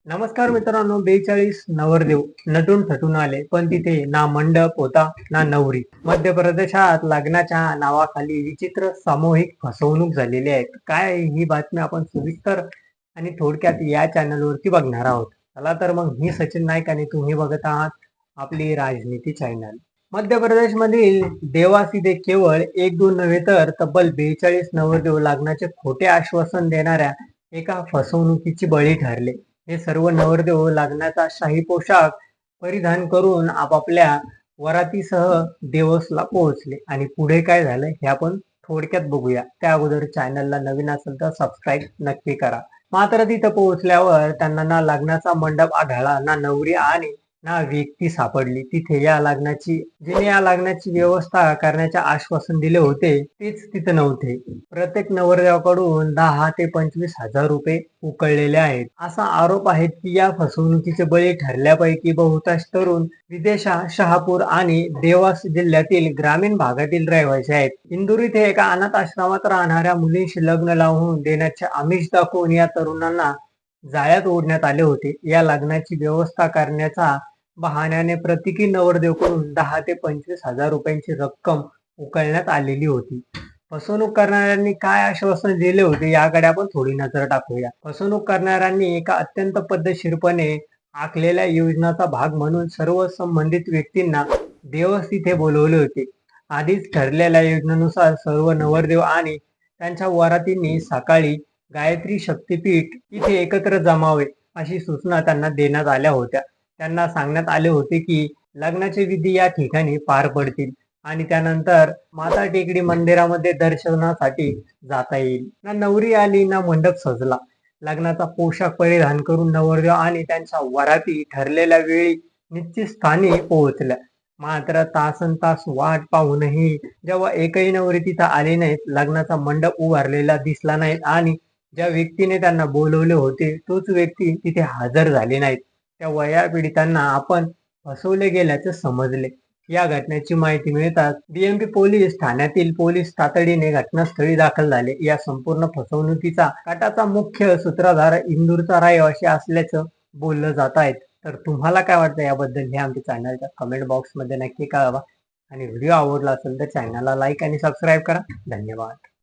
नमस्कार मित्रांनो, 42 नवरदेव नटून थटून आले, पण तिथे ना मंडप होता ना नवरी. मध्य प्रदेशात लग्नाच्या नावाखाली विचित्र सामूहिक फसवणूक झालेली आहे. काय ही बातमी आपण सविस्तर आणि थोडक्यात या चॅनलवरती बघणार आहोत. चला तर मग, मी सचिन नाईक आणि तुम्ही बघत आहात आपली राजनीती चॅनल. मध्य प्रदेशमधील देवास इथे केवळ एक दोन नव्हे तर तब्बल 42 नवरदेव लग्नाचे खोटे आश्वासन देणाऱ्या एका फसवणुकीची बळी ठरले. हे सर्व नवरदेव लग्नाचा शाही पोशाख परिधान करून आपापल्या वरातीसह देवसला पोहोचले आणि पुढे काय झालं हे आपण थोडक्यात बघूया. त्या अगोदर चॅनलला नवीन असेल तर सबस्क्राईब नक्की करा. मात्र तिथं पोहोचल्यावर त्यांना ना लग्नाचा मंडप आढळला, ना नवरी आणि ना व्यक्ती सापडली. तिथे जिने या लग्नाची व्यवस्था करण्याचे आश्वासन दिले होते तेच तिथे नव्हते. प्रत्येक नवरदेवाकडून 10 ते 25,000 रुपये उकळलेले आहेत. असा आरोप आहे की या फसवणुकीचे बळी ठरल्यापैकी बहुतांश तरुण विदेशा शहापूर आणि देवास जिल्ह्यातील ग्रामीण भागातील रहिवासी आहेत. इंदूर इथे एका अनाथ आश्रमात राहणाऱ्या मुलींशी लग्न लावून देण्याचे आमिष दाखवून या तरुणांना जाळ्यात ओढण्यात आले होते. या लग्नाची व्यवस्था करण्याचा बहाण्याने प्रत्येकी नवरदेवाकडून 10 ते 25,000 रुपयांची रक्कम उकळण्यात आलेली होती. फसवणूक करणाऱ्यांनी काय आश्वासन दिले होते याकडे आपण थोडी नजर टाकूया. फसवणूक करणाऱ्यांनी एका अत्यंत पद्धतशीरपणे आखलेल्या योजनाचा भाग म्हणून सर्व संबंधित व्यक्तींना देवस इथे बोलवले होते. आधीच ठरलेल्या योजनेनुसार सर्व नवरदेव आणि त्यांच्या वरातींनी सकाळी गायत्री शक्तीपीठ इथे एकत्र जमावे अशी सूचना त्यांना देण्यात आल्या होत्या. त्यांना सांगण्यात आले होते की लग्नाचे विधी या ठिकाणी पार पडतील आणि त्यानंतर माता टेकडी मंदिरामध्ये दर्शनासाठी जाता येईल. ना नवरी आली ना मंडप सजला. लग्नाचा पोशाख परिधान करून नवरदेव आणि त्यांच्या वराती ठरलेल्या वेळी निश्चित स्थानी पोहोचल्या. मात्र तासनतास वाट पाहूनही जेव्हा एकही नवरी तिथं आली नाहीत, लग्नाचा मंडप उभारलेला दिसला नाहीत आणि ज्या व्यक्तीने त्यांना बोलवले होते तोच व्यक्ती तिथे हजर झाले नाहीत, तेव्हा या पीडितांना आपण फसवले गेल्याचे समजले. या घटनेची माहिती मिळताच बीएमपी पोलीस ठाण्यातील पोलीस तातडीने घटनास्थळी दाखल झाले. या संपूर्ण फसवणुकीचा कटाचा मुख्य सूत्रधार इंदूरचा रहिवासी असल्याचं बोललं जात आहे. तर तुम्हाला काय वाटतं याबद्दल हे आमच्या चॅनलच्या कमेंट बॉक्स मध्ये नक्की कळवा आणि व्हिडिओ आवडला असेल तर चॅनलला लाईक आणि सबस्क्राईब करा. धन्यवाद.